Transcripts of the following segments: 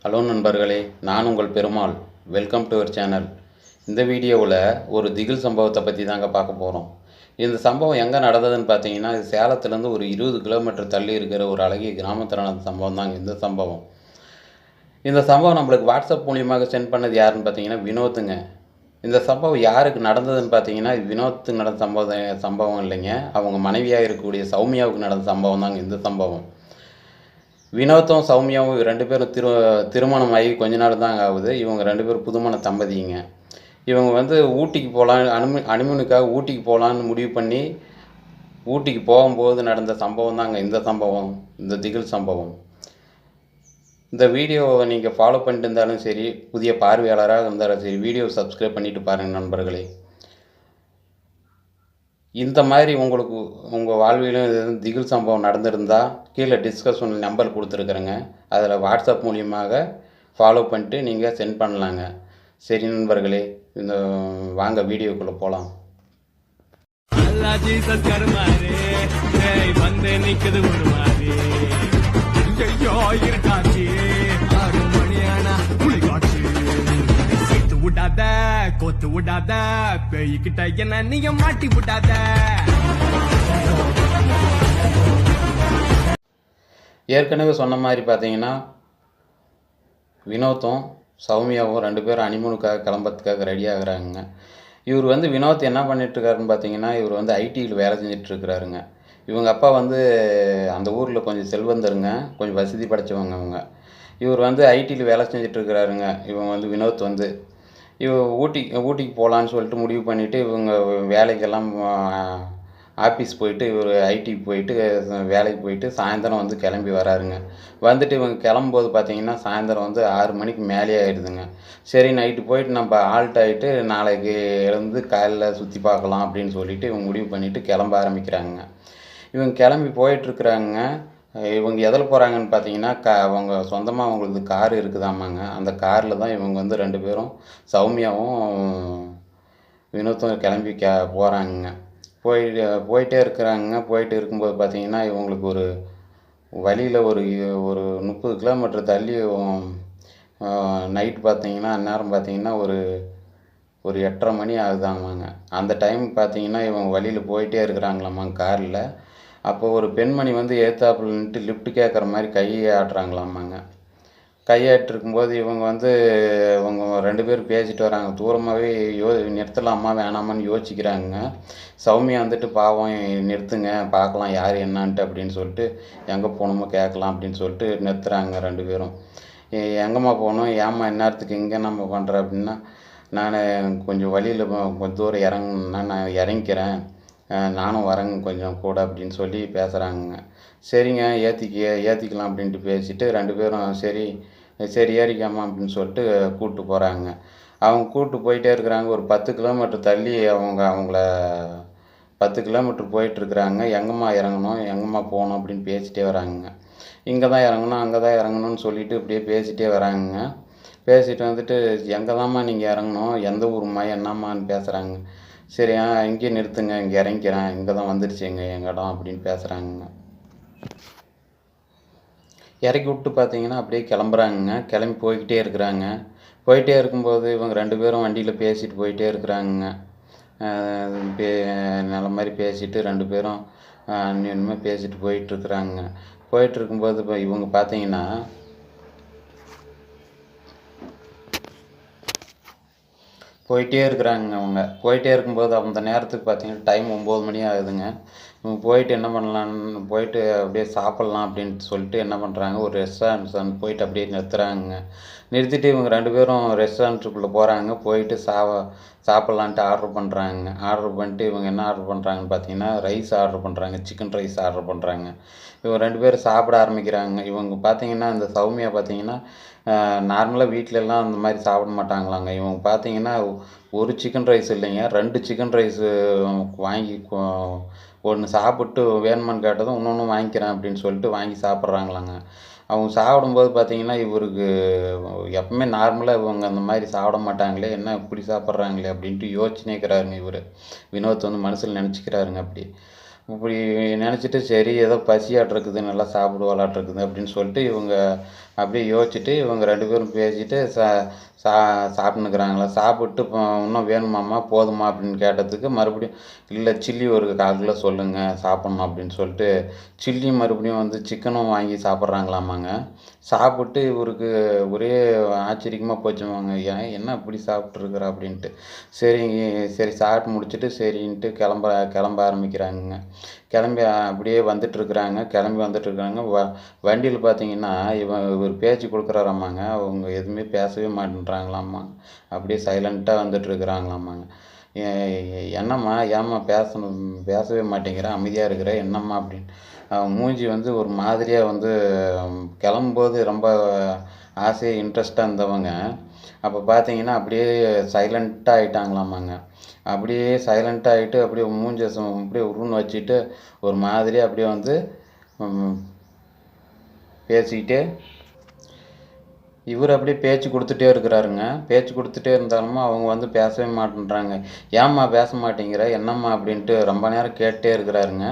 Hello நண்பர்களே, நான் உங்கள் Perumal. Welcome to our channel. இந்த வீடியோவில் ஒரு திகில் சம்பவத்தை பற்றி தாங்க பார்க்க போகிறோம். இந்த சம்பவம் எங்கே நடந்ததுன்னு பார்த்தீங்கன்னா, இது சேலத்துலேருந்து ஒரு 20 கிலோமீட்டர் தள்ளி இருக்கிற ஒரு அழகிய கிராமத்தில் நடந்த சம்பவம் தாங்க இந்த சம்பவம். இந்த சம்பவம் நம்மளுக்கு வாட்ஸ்அப் மூலியமாக சென்ட் பண்ணது யாருன்னு பார்த்தீங்கன்னா வினோத்துங்க. இந்த சம்பவம் யாருக்கு நடந்ததுன்னு பார்த்தீங்கன்னா, வினோத்துக்கு நடந்த சம்பவம் இல்லைங்க. அவங்க மனைவியாக இருக்கக்கூடிய சௌமியாவுக்கு நடந்த சம்பவம் தாங்க இந்த சம்பவம். வினோத்தும் சௌமியாவும் 2 பேரும் திருமணம் ஆகி கொஞ்ச நாள் தாங்க ஆகுது. இவங்க 2 பேரும் புதுமண தம்பதிங்க. இவங்க ஊட்டிக்கு போகலான்னு அனிமனுக்காக ஊட்டிக்கு போகலான்னு முடிவு பண்ணி ஊட்டிக்கு போகும்போது நடந்த சம்பவம் தாங்க இந்த சம்பவம், இந்த திகில் சம்பவம். இந்த வீடியோவை நீங்கள் ஃபாலோ பண்ணிட்டு இருந்தாலும் சரி, புதிய பார்வையாளராக இருந்தாலும் சரி, வீடியோவை சப்ஸ்கிரைப் பண்ணிவிட்டு பாருங்கள் நண்பர்களே. இந்த மாதிரி உங்களுக்கு உங்கள் வாழ்விலும் எதுவும் திகில் சம்பவம் நடந்திருந்தால் கீழே டிஸ்கஷன் நம்பர் கொடுத்துருக்குறேங்க. அதில் வாட்ஸ்அப் மூலியமாக ஃபாலோ பண்ணிட்டு நீங்கள் சென்ட் பண்ணலாங்க. சரி நண்பர்களே, இந்த வாங்க வீடியோக்குள்ளே போகலாம். விடாத கோத்து விடாத பேய்கிட்ட என்ன நீங்க மாட்டி விடாத. ஏற்கனவே சொன்ன மாதிரி பார்த்தீங்கன்னா, வினோத்தும் சௌமியாவும் 2 பேரும் ஹனிமூனுக்காக கிளம்புறதுக்காக ரெடி ஆகுறாங்க. இவர் வினோத் என்ன பண்ணிட்டுருக்காருன்னு பார்த்தீங்கன்னா, இவர் ஐடியில் வேலை செஞ்சிட்ருக்கிறாருங்க. இவங்க அப்பா அந்த ஊரில் கொஞ்சம் செல்வந்தருங்க, கொஞ்சம் வசதி படைச்சவங்க அவங்க. இவர் ஐடியில் வேலை செஞ்சிட்ருக்கிறாருங்க. இவங்க வினோத் ஊட்டிக்கு போகலான்னு சொல்லிட்டு முடிவு பண்ணிவிட்டு இவங்க வேலைக்கெல்லாம் ஆஃபீஸ் போயிட்டு இவர் ஐடிக்கு போயிட்டு வேலைக்கு போயிட்டு சாயந்தரம் கிளம்பி வராருங்க. வந்துட்டு இவங்க கிளம்பும்போது பார்த்தீங்கன்னா சாயந்தரம் 6 மணிக்கு மேலே ஆகிடுதுங்க. சரி நைட்டு போயிட்டு நம்ம ஆல்ட் ஆகிட்டு நாளைக்கு எழுந்து காலையில் சுற்றி பார்க்கலாம் அப்படின்னு சொல்லிவிட்டு இவங்க முடிவு பண்ணிவிட்டு கிளம்ப ஆரம்பிக்கிறாங்க. இவங்க கிளம்பி போயிட்டுருக்குறாங்க. இவங்க எதில் போகிறாங்கன்னு பார்த்தீங்கன்னா, அவங்க சொந்தமாக அவங்களுக்கு கார் இருக்குதாமாங்க. அந்த காரில் தான் இவங்க 2 பேரும் சௌமியாவும் வினோத்தும் கிளம்பி போகிறாங்கங்க. போயிட்டே இருக்கிறாங்க. போயிட்டு இருக்கும்போது பார்த்தீங்கன்னா, இவங்களுக்கு ஒரு வழியில் ஒரு 30 கிலோமீட்டர் தள்ளி நைட்டு பார்த்தீங்கன்னா அந்நேரம் பார்த்தீங்கன்னா ஒரு 8:30 மணி ஆகுதாமாங்க. அந்த டைம் பார்த்தீங்கன்னா இவங்க வழியில் போயிட்டே இருக்கிறாங்களாமாங்க காரில். அப்போ ஒரு பெண்மணி எதிர்த்தாப்புல நின்னுட்டு லிஃப்ட் கேட்குற மாதிரி கையை ஆட்டுறாங்களாமாங்க. கையாட்டிருக்கும்போது இவங்க இவங்க 2 பேரும் பேசிட்டு வராங்க. தூரமாகவே நிறுத்தலாமா வேணாமான்னு யோசிக்கிறாங்க. சௌமியா பாவம் நிறுத்துங்க பார்க்கலாம் யார் என்னான்ட்டு அப்படின்னு சொல்லிட்டு எங்கே போகணுமோ கேட்கலாம் அப்படின்னு சொல்லிட்டு நிறுத்துறாங்க 2 பேரும். எங்கேம்மா போகணும், ஏம்மா இந்நேரத்துக்கு இங்கே நம்ம பண்ணுற அப்படின்னா, நான் கொஞ்சம் வழியில் கொஞ்சம் தூரம் இறங்குனா நான் இறங்கிக்கிறேன், நானும் வரேங்க கொஞ்சம் கூட அப்படின்னு சொல்லி பேசுகிறாங்க. சரிங்க ஏற்றிக்கலாம் அப்படின்ட்டு பேசிவிட்டு 2 பேரும் சரி ஏறிக்காமா அப்படின்னு சொல்லிட்டு கூப்பிட்டு போகிறாங்க. அவங்க கூப்பிட்டு போயிட்டே இருக்கிறாங்க. ஒரு 10 கிலோமீட்டர் தள்ளி அவங்கள 10 கிலோமீட்டர் போயிட்டுருக்குறாங்க. எங்கேம்மா இறங்கணும், எங்கேம்மா போகணும் அப்படின்னு பேசிகிட்டே வராங்க. இங்கே தான் இறங்கணும், அங்கே தான் இறங்கணும்னு சொல்லிவிட்டு இப்படியே பேசிகிட்டே வராங்க. பேசிட்டு எங்கே தான்மா நீங்கள் இறங்கணும், எந்த ஊரும்மா என்னம்மான்னு பேசுகிறாங்க. சரி இங்கேயே நிறுத்துங்க, இங்கே இறங்கிக்கிறேன், இங்கே தான் வந்துருச்சு எங்கள் இடம் அப்படின்னு பேசுகிறாங்க. இறக்கி விட்டு பார்த்தீங்கன்னா அப்படியே கிளம்புறாங்க. கிளம்பி போய்கிட்டே இருக்கிறாங்க. போயிட்டே இருக்கும்போது இவங்க 2 பேரும் வண்டியில் பேசிட்டு போயிட்டே இருக்கிறாங்க. நல்ல மாதிரி பேசிட்டு 2 பேரும் அந்யோன்யமாக பேசிட்டு போயிட்டுருக்குறாங்க. போயிட்டுருக்கும்போது இப்போ இவங்க பார்த்தீங்கன்னா போயிட்டே இருக்கிறாங்க. அவங்க போயிட்டே இருக்கும்போது அந்த நேரத்துக்கு பார்த்தீங்கன்னா டைம் 9 மணி ஆகுதுங்க. இவங்க போயிட்டு என்ன பண்ணலான்னு போயிட்டு அப்படியே சாப்பிட்லாம் அப்படின்ட்டு சொல்லிட்டு என்ன பண்ணுறாங்க, ஒரு ரெஸ்டாரண்ட் போயிட்டு அப்படியே நிறுத்துறாங்க. நிறுத்திட்டு இவங்க 2 பேரும் ரெஸ்டாரண்ட்டுக்குள்ளே போகிறாங்க. போயிட்டு சாப்பிட்லான்ட்டு ஆர்டர் பண்ணுறாங்க. ஆர்டர் பண்ணிட்டு இவங்க என்ன ஆர்டர் பண்ணுறாங்கன்னு பார்த்தீங்கன்னா, ரைஸ் ஆர்டர் பண்ணுறாங்க, சிக்கன் ரைஸ் ஆர்டர் பண்ணுறாங்க. இவங்க 2 பேரும் சாப்பிட ஆரம்பிக்கிறாங்க. இவங்க பார்த்தீங்கன்னா இந்த சௌமியா பார்த்தீங்கன்னா நார்மலாக வீட்டிலலாம் அந்த மாதிரி சாப்பிட மாட்டாங்களாங்க. இவங்க பார்த்தீங்கன்னா ஒரு சிக்கன் ரைஸ் இல்லைங்க, 2 சிக்கன் ரைஸு வாங்கி ஒன்று சாப்பிட்டு வேணுமான்னு கேட்டதும் இன்னொன்று வாங்கிக்கிறேன் அப்படின்னு சொல்லிட்டு வாங்கி சாப்பிட்றாங்களாங்க. அவங்க சாப்பிடும்போது பார்த்தீங்கன்னா இவருக்கு எப்பவுமே நார்மலாக இவங்க அந்த மாதிரி சாப்பிட மாட்டாங்களே, என்ன இப்படி சாப்பிட்றாங்களே அப்படின்ட்டு யோசிச்சுனே இருக்கிறாருங்க இவர். வினோத் மனசில் நினச்சிக்கிறாருங்க அப்படி. இப்படி நினச்சிட்டு சரி ஏதோ பசியாட்டிருக்குது நல்லா சாப்பிடுவாளாட்டிருக்குது அப்படின்னு சொல்லிட்டு இவங்க அப்படியே யோசிச்சுட்டு இவங்க 2 பேரும் பேசிட்டு சாப்பிட்னுக்குறாங்களா. சாப்பிட்டு இன்னும் வேணுமாம்மா போதுமா அப்படின்னு கேட்டதுக்கு மறுபடியும் இல்லை சில்லி ஒரு 1/4 கிலோ சொல்லுங்கள் சாப்பிட்ணும் அப்படின்னு சொல்லிட்டு சில்லி மறுபடியும் வந்து சிக்கனும் வாங்கி சாப்பிட்றாங்களாமாங்க. சாப்பிட்டு இவருக்கு ஒரே ஆச்சரியமாக போச்சுமாங்க. ஏன் என்ன இப்படி சாப்பிட்ருக்குறா அப்படின்ட்டு. சரி சாப்பிட்டு முடிச்சுட்டு சரின்ட்டு கிளம்ப ஆரம்பிக்கிறாங்கங்க. கிளம்பி அப்படியே கிளம்பி வந்துட்டுருக்குறாங்க. வண்டியில் பார்த்தீங்கன்னா இவர் பேச்சு கொடுக்குறாராமாங்க. அவங்க எதுவுமே பேசவே மாட்டேன்றாங்களாம்மா. அப்படியே சைலண்ட்டாக வந்துட்டுருக்குறாங்களாம்மாங்க. என்னம்மா ஏம்மா பேசவே மாட்டேங்கிற அமைதியாக இருக்கிற என்னம்மா அப்படின்னு மூஞ்சி வந்து ஒரு மாதிரியாக வந்து கிளம்பும்போது ரொம்ப ஆசையாக இன்ட்ரெஸ்ட்டாக இருந்தவங்க அப்போ பார்த்தீங்கன்னா அப்படியே சைலண்ட்டாக ஆகிட்டாங்களாமாங்க. அப்படியே சைலண்ட்டாக ஆகிட்டு அப்படியே மூஞ்ச அப்படியே உருன்னு வச்சுட்டு ஒரு மாதிரியாக அப்படியே வந்து பேசிக்கிட்டே இவர் அப்படியே பேச்சு கொடுத்துட்டே இருக்கிறாருங்க. பேச்சு கொடுத்துட்டே இருந்தாலும் அவங்க வந்து பேசவே மாட்டேன்றாங்க. ஏம்மா பேச மாட்டேங்கிற என்னம்மா அப்படின்ட்டு ரொம்ப நேரம் கேட்டே இருக்கிறாருங்க.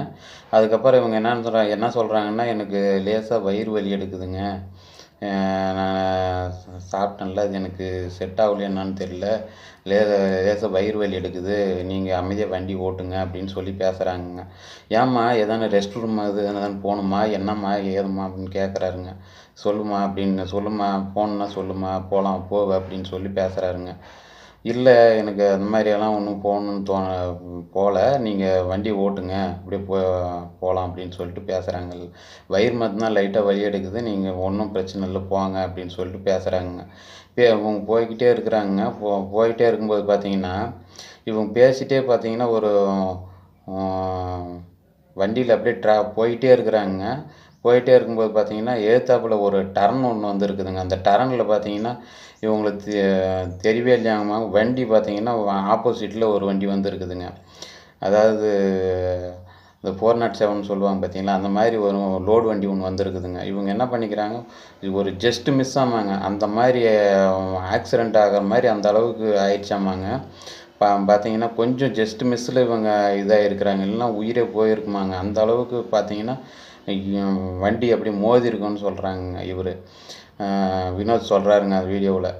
அதுக்கப்புறம் இவங்க என்ன சொல்கிறாங்கன்னா எனக்கு லேசாக வயிறு வலி எடுக்குதுங்க. நான் சாப்பிட்டேன்ல அது எனக்கு செட் ஆகலையா என்னான்னு தெரியல. லேசாக வயிறு வலி எடுக்குது. நீங்கள் அமைதியாக வண்டி ஓட்டுங்க அப்படின்னு சொல்லி பேசுகிறாங்கங்க. ஏம்மா எதான ரெஸ்ட் ரூம் அது எதானு போகணுமா என்னம்மா ஏதும்மா அப்படின்னு கேட்குறாருங்க. சொல்லுமா போகணுன்னா சொல்லுமா போகலாம் அப்படின்னு சொல்லி பேசுகிறாருங்க. இல்லை எனக்கு அந்த மாதிரியெல்லாம் ஒன்றும் போகணுன்னு போகல. நீங்கள் வண்டி ஓட்டுங்க அப்படியே போகலாம் அப்படின்னு சொல்லிட்டு பேசுகிறாங்க. வயிறு மட்டும்தான் லைட்டாக வலி எடுக்குது. நீங்கள் ஒன்றும் பிரச்சனை இல்லை போங்க அப்படின்னு சொல்லிட்டு பேசுகிறாங்க. அவங்க போய்கிட்டே இருக்கிறாங்க. போயிட்டே இருக்கும்போது பார்த்தீங்கன்னா இவங்க பேசிகிட்டே பார்த்தீங்கன்னா ஒரு வண்டியில் அப்படியே போயிட்டே இருக்கிறாங்க. போயிட்டே இருக்கும்போது பார்த்தீங்கன்னா எதிர்த்தாப்புல ஒரு டர்ன் ஒன்று வந்துருக்குதுங்க. அந்த டர்னில் பார்த்தீங்கன்னா இவங்களுக்கு தெரியவே இல்லையாமா வண்டி பார்த்தீங்கன்னா ஆப்போசிட்டில் ஒரு வண்டி வந்துருக்குதுங்க. அதாவது இந்த 407 சொல்லுவாங்க பார்த்தீங்களா, அந்த மாதிரி ஒரு லோடு வண்டி ஒன்று வந்துருக்குதுங்க. இவங்க என்ன பண்ணிக்கிறாங்க, இது ஒரு ஜஸ்ட்டு மிஸ் ஆமாங்க. அந்த மாதிரி ஆக்சிடெண்ட் ஆகிற மாதிரி அந்த அளவுக்கு ஆயிடுச்சாமாங்க. பார்த்தீங்கன்னா கொஞ்சம் ஜஸ்ட் மிஸ்ஸில் இவங்க இதாக இருக்கிறாங்க. இல்லைன்னா உயிரே போயிருக்குமாங்க. அந்த அளவுக்கு பார்த்தீங்கன்னா வண்டி அப்படி மோதி இருக்குன்னு சொல்கிறாங்க இவர். வினோத் சொல்கிறாருங்க அது வீடியோவில்.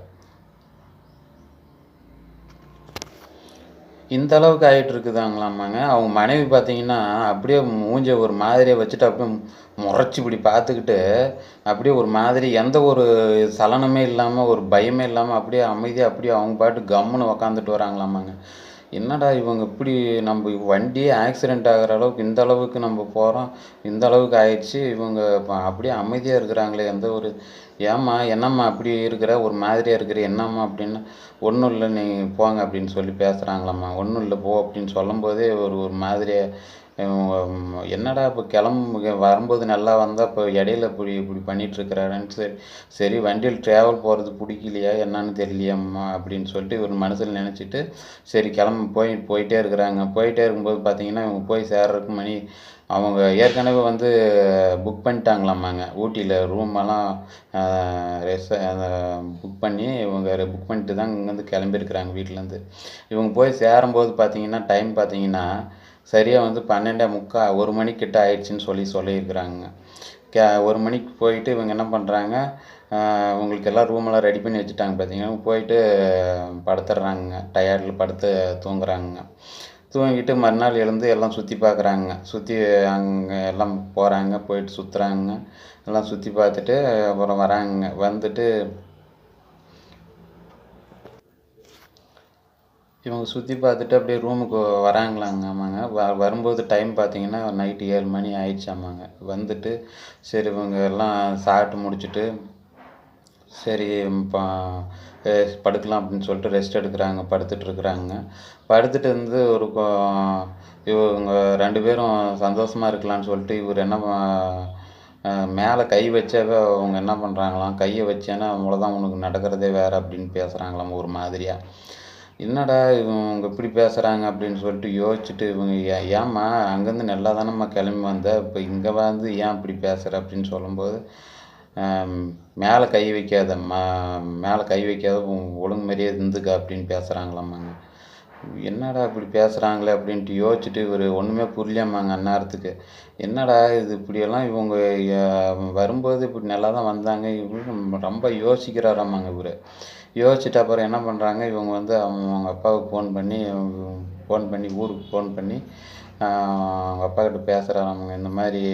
இந்த அளவுக்கு ஆகிட்டு இருக்குதாங்களாமாங்க. அவங்க மனைவி பார்த்தீங்கன்னா அப்படியே மூஞ்ச ஒரு மாதிரியாக வச்சுட்டு அப்படியே முறைச்சி இப்படி பார்த்துக்கிட்டு அப்படியே ஒரு மாதிரி எந்த ஒரு சலனமே இல்லாமல் ஒரு பயமே இல்லாமல் அப்படியே அமைதியாக அப்படியே அவங்க பாட்டு கம்முன்னு உக்காந்துட்டு வராங்களாமாங்க. என்னடா இவங்க இப்படி நம்ம வண்டியே ஆக்சிடெண்ட் ஆகிற அளவுக்கு இந்த அளவுக்கு நம்ம போகிறோம், இந்த அளவுக்கு ஆயிடுச்சு. இவங்க அப்படியே அமைதியாக இருக்கிறாங்களே எந்த ஒரு ஏம்மா என்னம்மா அப்படி இருக்கிற ஒரு மாதிரியாக இருக்கிற என்னம்மா அப்படின்னு ஒன்றும் இல்லை நீ போங்க அப்படின்னு சொல்லி பேசுகிறாங்களாம்மா. ஒன்றும் இல்லை போ அப்படின்னு சொல்லும்போதே ஒரு மாதிரியாக என்னடா இப்போ வரும்போது நல்லா வந்தால் இப்போ இடையில இப்படி இப்படி பண்ணிகிட்ருக்கிறாருன்னு சரி வண்டியில் ட்ராவல் போகிறது பிடிக்கலையா என்னன்னு தெரியலையம்மா அப்படின்னு சொல்லிட்டு இவர் மனசில் நினச்சிட்டு சரி போயிட்டே இருக்கிறாங்க. போயிட்டே இருக்கும்போது பார்த்தீங்கன்னா இவங்க போய் சேர்றதுக்கு மணி அவங்க ஏற்கனவே வந்து புக் பண்ணிட்டாங்களாமாங்க. ஊட்டியில் ரூமெல்லாம் புக் பண்ணி இவங்க புக் பண்ணிட்டு தான் இங்கேருந்து கிளம்பியிருக்கிறாங்க வீட்டிலேருந்து. இவங்க போய் சேரும்போது பார்த்தீங்கன்னா டைம் பார்த்தீங்கன்னா சரியாக வந்து 12:45 1 மணிக்கிட்ட ஆயிடுச்சின்னு சொல்லியிருக்கிறாங்க. 1 மணிக்கு போயிட்டு இவங்க என்ன பண்ணுறாங்க, உங்களுக்கு எல்லாம் ரூமெல்லாம் ரெடி பண்ணி வச்சுட்டாங்க பார்த்தீங்கன்னா போயிட்டு படுத்துடுறாங்க. டயர்டில் படுத்து தூங்குறாங்க. தூங்கிட்டு மறுநாள் எழுந்து எல்லாம் சுற்றி பார்க்குறாங்க. சுற்றி அங்கே எல்லாம் போகிறாங்க, போயிட்டு சுற்றுறாங்க. எல்லாம் சுற்றி பார்த்துட்டு அப்புறம் வராங்க. வந்துட்டு இவங்க சுற்றி பார்த்துட்டு அப்படியே ரூமுக்கு வராங்களாங்க. ஆமாங்க. வரும்போது டைம் பார்த்தீங்கன்னா நைட்டு 7 மணி ஆயிடுச்சாமாங்க. வந்துட்டு சரி இவங்க எல்லாம் சாப்பிட்டு முடிச்சுட்டு சரி படுக்கலாம் அப்படின்னு சொல்லிட்டு ரெஸ்ட் எடுக்கிறாங்க. படுத்துட்ருக்குறாங்க. படுத்துட்டு இருந்து இவங்க 2 பேரும் சந்தோஷமாக இருக்கலான்னு சொல்லிட்டு இவர் என்ன மேலே கை வச்சாவே அவங்க என்ன பண்ணுறாங்களாம், கையை வச்சேன்னா அவ்வளோதான் உனக்கு நடக்கிறதே வேறு அப்படின்னு பேசுகிறாங்களாம் ஒரு மாதிரியாக. என்னடா இவங்க இப்படி பேசுகிறாங்க அப்படின்னு சொல்லிட்டு யோசிச்சுட்டு இவங்க ஏம்மா அங்கேருந்து நல்லா தானம்மா கிளம்பி வந்த இப்போ இங்கே வந்து ஏன் இப்படி பேசுகிற அப்படின்னு சொல்லும்போது மேலே கை வைக்காத ஒழுங்கு மாதிரியே இருந்துக்க அப்படின்னு பேசுகிறாங்களாம்மாங்க. என்னடா இப்படி பேசுகிறாங்களே அப்படின்ட்டு யோசிச்சுட்டு இவர் ஒன்றுமே புரியலையாமாங்க அந்நேரத்துக்கு. என்னடா இது இப்படியெல்லாம் இவங்க வரும்போது இப்படி நல்லா தான் வந்தாங்க, இவரு ரொம்ப யோசிக்கிறாராமாங்க இவர். யோசிச்சுட்டு அப்புறம் என்ன பண்ணுறாங்க, இவங்க வந்து அவங்க அப்பாவுக்கு ஃபோன் பண்ணி ஊருக்கு ஃபோன் பண்ணி அவங்க அப்பாக்கிட்ட பேசுகிறாராமாங்க. இந்த மாதிரி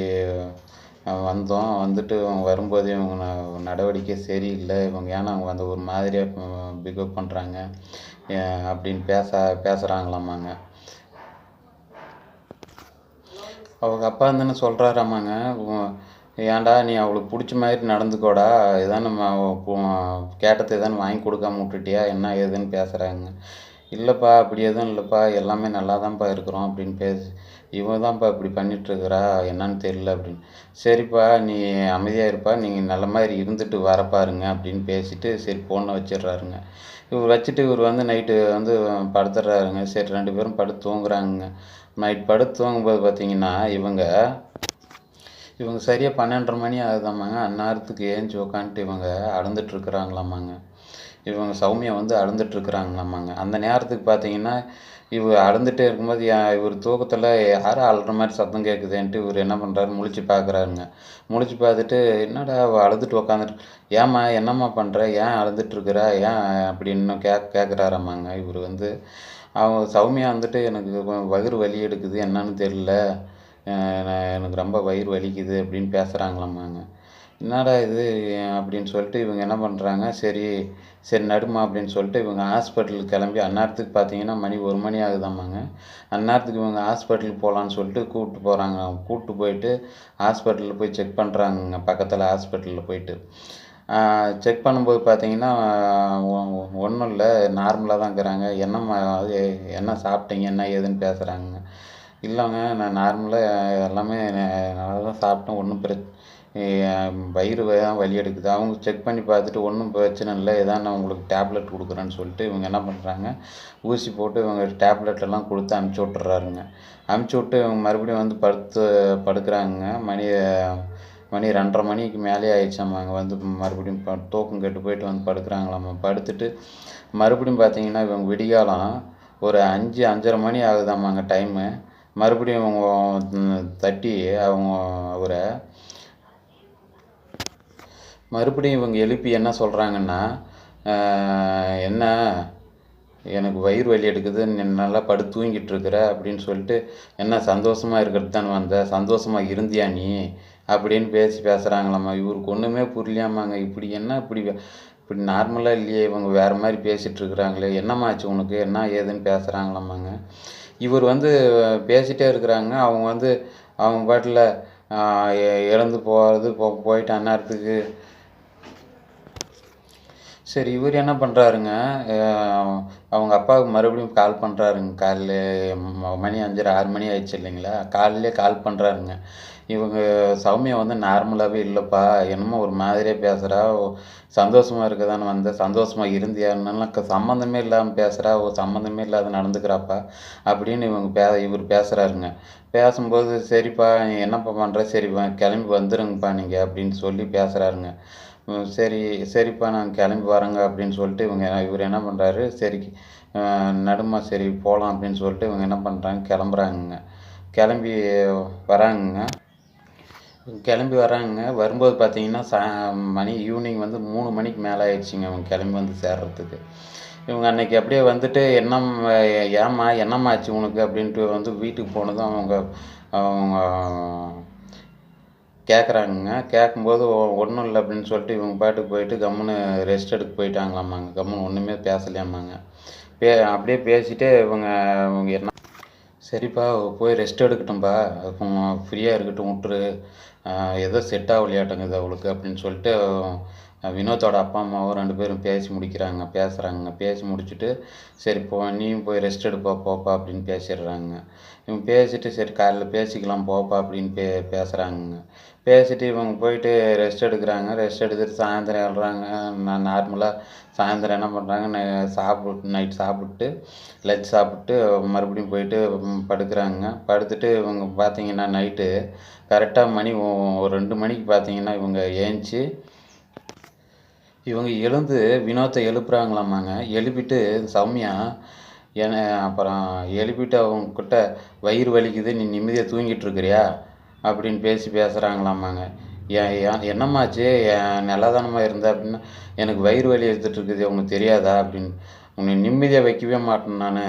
வந்தோம், வந்துட்டு இவங்க வரும்போதே இவங்க நடவடிக்கை சரியில்லை, இவங்க ஏன்னா அவங்க வந்து ஒரு மாதிரியாக பிஹேவ் பண்ணுறாங்க அப்படின்னு பேசுகிறாங்களாமாங்க. அவங்க அப்பா தானே சொல்கிறாராமாங்க, ஏன்டா நீ அவளுக்கு பிடிச்ச மாதிரி நடந்துக்கோடா, ஏதானு கேட்டது ஏதானு வாங்கி கொடுக்காம விட்டுட்டியா என்ன ஏதுன்னு பேசுகிறாங்க. இல்லைப்பா அப்படி எதுவும் இல்லைப்பா, எல்லாமே நல்லா தான்ப்பா இருக்கிறோம் அப்படின்னு இவன் தான்ப்பா இப்படி பண்ணிகிட்ருக்குறா என்னன்னு தெரியல அப்படின்னு. சரிப்பா நீ அமைதியாக இருப்பா, நீங்கள் நல்ல மாதிரி இருந்துட்டு வர பாருங்க அப்படின்னு பேசிட்டு சரி ஃபோனை வச்சிடுறாருங்க. இவர் வச்சுட்டு இவர் வந்து நைட்டு வந்து படுத்துடுறாருங்க. சரி 2 பேரும் படுத்து தூங்குறாங்க. நைட் படுத்து தூங்கும்போது பார்த்தீங்கன்னா இவங்க சரியாக 12:30 மணி ஆகுதாமாங்க. அந்நேரத்துக்கு ஏஞ்சி உக்காந்துட்டு இவங்க அழுந்துட்டுருக்குறாங்களாமாங்க. இவங்க சௌமியா வந்து அழுந்துட்டுருக்குறாங்களாமாங்க. அந்த நேரத்துக்கு பார்த்தீங்கன்னா இவர் அழுந்துகிட்டே இருக்கும்போது இவர் தூக்கத்தில் யாரும் அழுற மாதிரி சத்தம் கேட்குதேன்ட்டு இவர் என்ன பண்ணுறாரு, முழிச்சு பார்க்குறாருங்க. முழிச்சு பார்த்துட்டு என்னடா அவள் அழுதுட்டு உக்காந்துட்டு, ஏம்மா என்னம்மா பண்ணுற, ஏன் அழுதுட்டுருக்குறா, ஏன் அப்படின்னு கேட்குறாராமாங்க. இவர் வந்து அவங்க சௌமியா வந்துட்டு எனக்கு வயிறு வலி எடுக்குது என்னன்னு தெரியல, எனக்கு ரொம்ப வயிறு வலிக்குது அப்படின்னு பேசுகிறாங்களாமாங்க. என்னடா இது அப்படின்னு சொல்லிட்டு இவங்க என்ன பண்ணுறாங்க, சரி சரி நடுமா அப்படின்னு சொல்லிட்டு இவங்க ஹாஸ்பிட்டலுக்கு கிளம்பி அந்நேரத்துக்கு பார்த்தீங்கன்னா மணி 1 மணி ஆகுதாமாங்க. அந்நேரத்துக்கு இவங்க ஹாஸ்பிட்டலுக்கு போகலான்னு சொல்லிட்டு கூப்பிட்டு போயிட்டு ஹாஸ்பிட்டலில் போய் செக் பண்ணுறாங்கங்க. பக்கத்தில் ஹாஸ்பிட்டலில் போயிட்டு செக் பண்ணும்போது பார்த்தீங்கன்னா ஒன்றும் இல்லை, நார்மலாக தான் இருக்கிறாங்க. என்னம்மா அது என்ன சாப்பிட்டீங்க என்ன ஏதுன்னு பேசுகிறாங்க. இல்லைங்க நான் நார்மலாக எல்லாமே நல்லா தான் சாப்பிட்டேன், ஒன்றும் வயிறு தான் வலி எடுக்குது. அவங்க செக் பண்ணி பார்த்துட்டு ஒன்றும் பிரச்சனை இல்லை, ஏதாவது நான் உங்களுக்கு டேப்லெட் கொடுக்குறேன்னு சொல்லிட்டு இவங்க என்ன பண்ணுறாங்க, ஊசி போட்டு இவங்க டேப்லெட்டெல்லாம் கொடுத்து அனுப்பிச்சி விட்டுறாருங்க. அனுப்பிச்சி விட்டு இவங்க மறுபடியும் வந்து படுக்கிறாங்க. மணி 2:30 மணிக்கு மேலே ஆயிடுச்சாமாங்க. வந்து மறுபடியும் தூக்கம் கெட்டு போயிட்டு வந்து படுக்கிறாங்களாம்மா. படுத்துட்டு மறுபடியும் பார்த்தீங்கன்னா இவங்க விடிகாலம் ஒரு 5:30 மணி ஆகுதாமாங்க டைமு. மறுபடியும் அவங்க தட்டி அவரை மறுபடியும் இவங்க எழுப்பி என்ன சொல்கிறாங்கன்னா, என்ன எனக்கு வயிறு வலி எடுக்குது, நீ நல்லா படுத்து தூங்கிட்டு இருக்கிற அப்படின்னு சொல்லிட்டு, என்ன சந்தோஷமாக இருக்கிறது தானே வந்த, சந்தோஷமாக இருந்தியா நீ அப்படின்னு பேசுகிறாங்களாம்மா. இவருக்கு ஒன்றுமே புரியலையாமாங்க. இப்படி நார்மலாக இல்லையே, இவங்க வேறு மாதிரி பேசிகிட்ருக்குறாங்களே, என்னம்மா ஆச்சு உனக்கு என்ன ஏதுன்னு பேசுகிறாங்களாம்மாங்க. இவர் வந்து பேசிகிட்டே இருக்கிறாங்க. அவங்க வந்து அவங்க பாட்டில் இறந்து போயிட்டு அந்நேரத்துக்கு சரி இவர் என்ன பண்ணுறாருங்க, அவங்க அப்பாவுக்கு மறுபடியும் கால் பண்ணுறாருங்க. காலைல மணி 5:30 6 மணி ஆயிடுச்சு இல்லைங்களா, காலையிலே கால் பண்ணுறாருங்க. இவங்க சௌமியா வந்து நார்மலாகவே இல்லைப்பா, என்னமோ ஒரு மாதிரியாக பேசுகிறா, சந்தோஷமாக இருக்க தானே வந்தேன், சந்தோஷமாக இருந்தியான்னாலாம் சம்மந்தமே இல்லாமல் பேசுகிறா, சம்மந்தமே இல்லாத நடந்துக்கிறாப்பா அப்படின்னு இவர் பேசுகிறாருங்க. பேசும்போது சரிப்பா நீ என்னப்பா பண்ணுற, சரி கிளம்பி வந்துடுங்கப்பா நீங்கள் அப்படின்னு சொல்லி பேசுகிறாருங்க. சரிப்பா நான் கிளம்பி வரேங்க அப்படின்னு சொல்லிட்டு இவர் என்ன பண்ணுறாரு, சரி நடுமா சரி போகலாம் அப்படின்னு சொல்லிட்டு இவங்க என்ன பண்ணுறாங்க, கிளம்புறாங்கங்க. கிளம்பி வராங்க. வரும்போது பார்த்தீங்கன்னா மணி ஈவினிங் வந்து 3 மணிக்கு மேலே ஆயிடுச்சுங்க இவங்க கிளம்பி வந்து சேர்றதுக்கு. இவங்க அன்றைக்கி அப்படியே வந்துட்டு ஏம்மா என்னம்மா ஆச்சு உனக்கு அப்படின்ட்டு வந்து வீட்டுக்கு போனதும் அவங்க கேட்குறாங்கங்க. கேட்கும்போது ஒன்றும் இல்லை அப்படின்னு சொல்லிட்டு இவங்க பாட்டுக்கு போயிட்டு கம்முன்னு ரெஸ்ட் எடுக்க போயிட்டாங்களாமாங்க. கம்முன்னு ஒன்றுமே பேசலையாமாங்க. அப்படியே பேசிகிட்டே இவங்க என்ன சரிப்பா போய் ரெஸ்ட் எடுக்கட்டும்பா, ஃப்ரீயாக இருக்கட்டும் விட்டுரு, ஏதோ செட் ஆகலையாட்டங்குது அவளுக்கு அப்படின்னு சொல்லிட்டு வினோத்தோட அப்பா அம்மாவும் 2 பேரும் பேசுகிறாங்க. பேசி முடிச்சுட்டு சரி நீயும் போய் ரெஸ்ட் எடுப்பா போப்பா அப்படின்னு பேசிடுறாங்க. இவங்க பேசிட்டு சரி காலைல பேசிக்கலாம் போப்பா அப்படின்னு பேசுகிறாங்க. பேசிட்டு இவங்க போயிட்டு ரெஸ்ட் எடுக்கிறாங்க. ரெஸ்ட் எடுத்துட்டு சாயந்தரம் எழுறாங்க. நார்மலாக சாயந்தரம் என்ன பண்ணுறாங்க, நைட் சாப்பிட்டு லஞ்ச் சாப்பிட்டு மறுபடியும் போயிட்டு படுக்கிறாங்க. படுத்துட்டு இவங்க பார்த்தீங்கன்னா நைட்டு கரெக்டாக மணி ஒரு 2 மணிக்கு பார்த்தீங்கன்னா இவங்க ஏஞ்சி இவங்க எழுந்து வினோத்தை எழுப்புறாங்களாமாங்க. எழுப்பிட்டு சௌமியா ஏன்னா அப்புறம் எழுப்பிட்டு அவங்கக்கிட்ட வயிறு வலிக்குது, நீ நிம்மதியாக தூங்கிட்டு இருக்கிறியா அப்படின்னு பேசுகிறாங்களாமாங்க. ஏன் ஏன் என்னம்மாச்சு, நல்லா தானம்மா இருந்த அப்படின்னா, எனக்கு வயிறு வலி எடுத்துகிட்டு இருக்குது உனக்கு தெரியாதா அப்படின்னு. உன்னை நிம்மதியாக வைக்கவே மாட்டேன் நான்,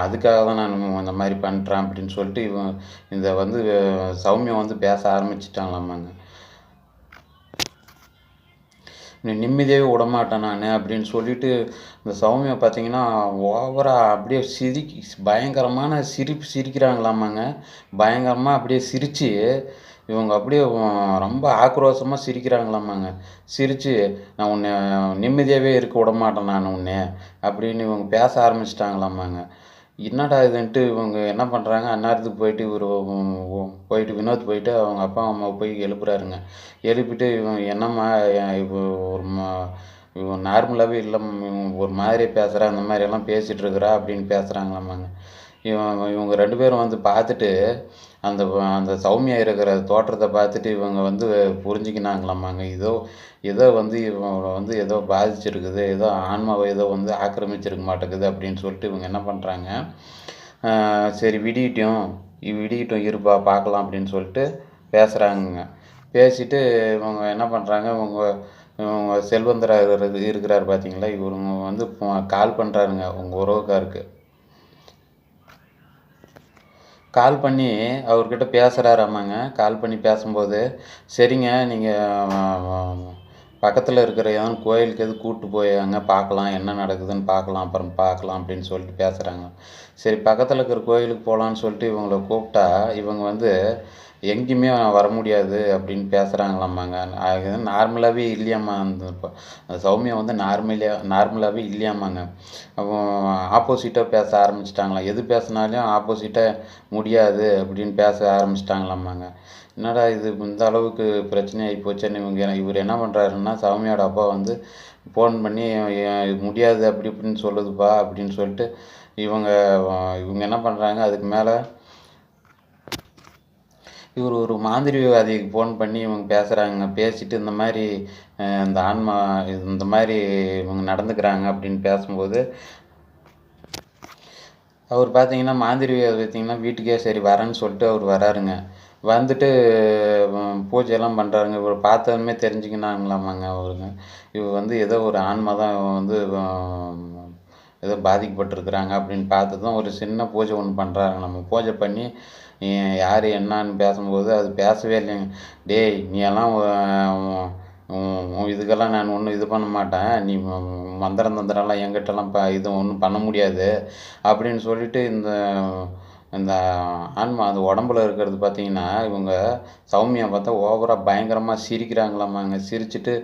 அதுக்காக தான் நான் இந்த மாதிரி பண்ணுறேன் அப்படின்னு சொல்லிட்டு இதை வந்து சௌமியா வந்து பேச ஆரம்பிச்சிட்டாங்களாமாங்க. நீ நிம்மதியாகவே விடமாட்டேன் நான் அப்படின்னு சொல்லிட்டு இந்த சௌமியா பார்த்தீங்கன்னா ஓவராக அப்படியே பயங்கரமான சிரிக்கிறாங்களாமாங்க. பயங்கரமாக அப்படியே சிரித்து இவங்க அப்படியே ரொம்ப ஆக்ரோஷமாக சிரிக்கிறாங்களாமாங்க. சிரித்து நான் உன்னை நிம்மதியாகவே இருக்க விடமாட்டேன் நான் உன்னை அப்படின்னு இவங்க பேச ஆரம்பிச்சிட்டாங்களாமாங்க. என்னடா இதுன்ட்டு இவங்க என்ன பண்ணுறாங்க, அந்நேரத்துக்கு போயிட்டு போயிட்டு வினோத் போயிட்டு அவங்க அப்பா அம்மாவை போய் எழுப்புறாருங்க. எழுப்பிட்டு இவன் என்னம்மா இப்போ இவன் நார்மலாகவே இல்லை, ஒரு மாதிரி பேசுகிறா, அந்த மாதிரியெல்லாம் பேசிகிட்டு இருக்கிறா அப்படின்னு பேசுகிறாங்களாமாங்க. இவங்க 2 பேரும் வந்து பார்த்துட்டு அந்த அந்த சௌமியா இருக்கிற தோற்றத்தை பார்த்துட்டு இவங்க வந்து புரிஞ்சுக்கினாங்களாமாங்க. ஏதோ வந்து இவங்களை வந்து ஏதோ பாதிச்சிருக்குது, ஏதோ ஆன்மாவை ஏதோ வந்து ஆக்கிரமிச்சிருக்க மாட்டேங்குது அப்படின்னு சொல்லிட்டு இவங்க என்ன பண்ணுறாங்க, சரி விடியட்டும் இருப்பா பார்க்கலாம் அப்படின்னு சொல்லிட்டு பேசுகிறாங்கங்க. பேசிட்டு இவங்க என்ன பண்ணுறாங்க, இவங்க செல்வந்தரா இருக்கிறார் பார்த்தீங்களா, இவருங்க வந்து கால் பண்ணுறாருங்க உங்கள் உறவுக்காருக்கு. கால் பண்ணி அவர்கிட்ட பேசுகிறாராமாங்க. கால் பண்ணி பேசும்போது, சரிங்க நீங்கள் பக்கத்தில் இருக்கிற ஏதாவது கோயிலுக்கு கூப்பிட்டு போய் அங்கே பார்க்கலாம், என்ன நடக்குதுன்னு பார்க்கலாம், அப்புறம் பார்க்கலாம் அப்படின்னு சொல்லிட்டு பேசுகிறாங்க. சரி பக்கத்தில் இருக்கிற கோயிலுக்கு போகலான்னு சொல்லிட்டு இவங்கள கூப்பிட்டா இவங்க வந்து எங்கேயுமே வர முடியாது அப்படின்னு பேசுகிறாங்களாமாங்க. அது நார்மலாகவே இல்லையாம்மா, அந்த சௌமியா வந்து நார்மலாகவே இல்லையாமாங்க. அப்போ ஆப்போசிட்டாக பேச ஆரம்பிச்சிட்டாங்களாம். எது பேசினாலும் ஆப்போசிட்டாக முடியாது அப்படின்னு பேச ஆரம்பிச்சிட்டாங்களாமாங்க. என்னடா இது இந்த அளவுக்கு பிரச்சனை ஆகி போச்சுன்னு இவர் என்ன பண்ணுறாருன்னா, சௌமியாவோட அப்பா வந்து ஃபோன் பண்ணி இது முடியாது அப்படி இப்படின்னு சொல்லுதுப்பா அப்படின்னு சொல்லிட்டு இவங்க என்ன பண்ணுறாங்க, அதுக்கு மேலே இவர் ஒரு மாந்திரிகவாதிக்கு ஃபோன் பண்ணி இவங்க பேசுகிறாங்க. பேசிட்டு இந்த மாதிரி இந்த ஆன்மா இந்த மாதிரி இவங்க நடந்துக்கிறாங்க அப்படின்னு பேசும்போது அவர் பார்த்தீங்கன்னா மாந்திரிகவாதி பார்த்தீங்கன்னா வீட்டுக்கே சரி வரேன்னு சொல்லிட்டு அவர் வராருங்க. வந்துட்டு பூஜையெல்லாம் பண்ணுறாருங்க. இவர் பார்த்ததுமே தெரிஞ்சுக்கினாங்களாமாங்க அவருங்க. இவர் வந்து ஏதோ ஒரு ஆன்மா தான் வந்து ஏதோ பாதிக்கப்பட்டிருக்கிறாங்க அப்படின்னு பார்த்து தான் ஒரு சின்ன பூஜை ஒன்று பண்ணுறாங்க. நம்ம பூஜை பண்ணி யார் என்னான்னு பேசும்போது அது பேசவே இல்லைங்க. டேய் நீ எல்லாம் இதுக்கெல்லாம் நான் ஒன்றும் இது பண்ண மாட்டேன், நீ தந்திரம்லாம் என்கிட்டலாம் இது ஒன்றும் பண்ண முடியாது அப்படின்னு சொல்லிட்டு இந்த ஆன்மா அந்த உடம்புல இருக்கிறது பார்த்தீங்கன்னா இவங்க சௌமியா பார்த்தா ஓவராக பயங்கரமாக சிரிக்கிறாங்களாமாங்க. சிரிச்சுட்டு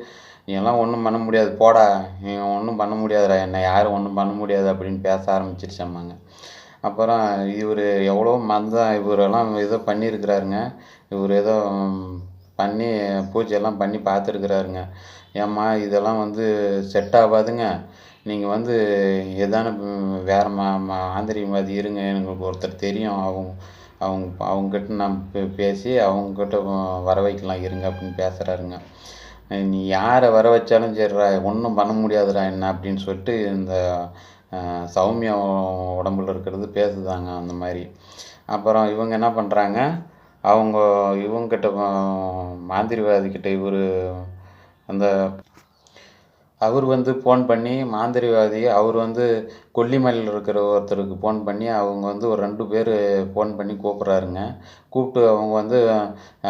நீ எல்லாம் ஒன்றும் பண்ண முடியாது போடா, நீ ஒன்றும் பண்ண முடியாதுடா, என்னை யாரும் ஒன்றும் பண்ண முடியாது அப்படின்னு பேச ஆரம்பிச்சிருச்சாமாங்க. அப்புறம் இவர் எவ்வளோ இவரெல்லாம் ஏதோ பண்ணியிருக்கிறாருங்க. இவர் ஏதோ பண்ணி பூஜையெல்லாம் பண்ணி பார்த்துருக்குறாருங்க. ஏம்மா இதெல்லாம் வந்து செட் ஆகாதுங்க, நீங்கள் வந்து எதான வேறு மாந்திரிகவாதி இருங்க, எனக்கு ஒருத்தர் தெரியும், அவங்கக்கிட்ட நான் பேசி அவங்கக்கிட்ட வர வைக்கலாம் இருங்க அப்படின்னு பேசுகிறாருங்க. நீ யாரை வர வச்சாலும் சரிடா, ஒன்றும் பண்ண முடியாதுடா என்ன அப்படின்னு சொல்லிட்டு இந்த சௌமியா உடம்புல இருக்கிறது பேசுதாங்க அந்த மாதிரி. அப்புறம் இவங்க என்ன பண்ணுறாங்க, இவங்ககிட்ட மாந்திரிகவாதிக்கிட்ட அவர் வந்து ஃபோன் பண்ணி மாந்திரிகவாதி அவர் வந்து கொல்லிமலையில் இருக்கிற ஒருத்தருக்கு ஃபோன் பண்ணி அவங்க வந்து ஒரு 2 பேர் ஃபோன் பண்ணி கூப்பிட்றாருங்க. கூப்பிட்டு அவங்க வந்து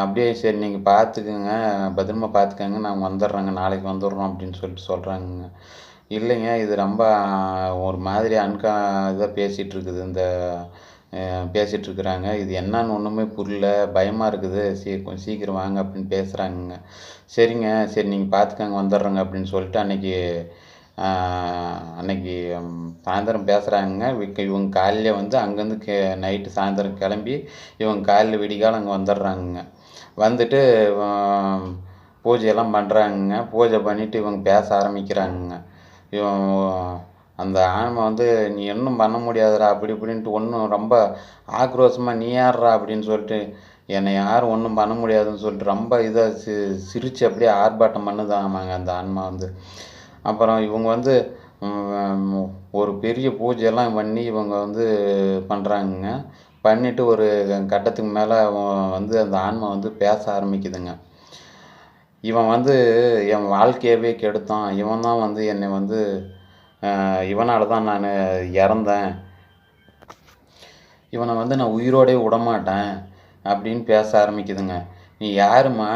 அப்படியே சரி நீங்கள் பார்த்துக்குங்க, பத்திரமா பார்த்துக்கங்க, நாங்கள் வந்துடுறோங்க, நாளைக்கு வந்துடுறோம் அப்படின்னு சொல்லிட்டு சொல்கிறாங்கங்க. இல்லைங்க இது ரொம்ப ஒரு மாதிரி இதாக பேசிகிட்ருக்குறாங்க, இது என்னன்னு ஒன்றுமே புரியல, பயமாக இருக்குது, கொஞ்சம் சீக்கிரம் வாங்க அப்படின்னு பேசுகிறாங்கங்க. சரிங்க சரி நீங்கள் பார்த்துக்கங்க வந்துடுறோங்க அப்படின்னு சொல்லிட்டு அன்னைக்கு சாயந்தரம் பேசுகிறாங்க. இவங்க காலையில் வந்து அங்கேருந்து நைட்டு சாயந்தரம் கிளம்பி இவங்க காலையில் விடிகாலம் அங்கே வந்துடுறாங்கங்க. வந்துட்டு பூஜையெல்லாம் பண்ணுறாங்கங்க. பூஜை பண்ணிவிட்டு இவங்க பேச ஆரம்பிக்கிறாங்கங்க. அந்த ஆன்மா வந்து நீ ஒன்றும் பண்ண முடியாதுடா அப்படி இப்படின்ட்டு ஒன்றும் ரொம்ப ஆக்ரோஷமாக நீ யார்றா அப்படின்னு சொல்லிட்டு என்னை யாரும் ஒன்றும் பண்ண முடியாதுன்னு சொல்லிட்டு ரொம்ப இதாக சிரித்து அப்படியே ஆர்ப்பாட்டம் பண்ணுதாமாங்க அந்த ஆன்மா வந்து. அப்புறம் இவங்க வந்து ஒரு பெரிய பூஜையெல்லாம் பண்ணி இவங்க வந்து பண்ணுறாங்கங்க. பண்ணிவிட்டு ஒரு கட்டத்துக்கு மேலே வந்து அந்த ஆன்மா வந்து பேச ஆரம்பிக்குதுங்க. இவன் வந்து என் வாழ்க்கையவே கெடுத்தான். இவன் தான் வந்து என்னை வந்து இவனால தான் நான் இறந்தேன். இவனை வந்து நான் உயிரோடே விடமாட்டேன் அப்படின்னு பேச ஆரம்பிக்குதுங்க. நீ யாரும்மா?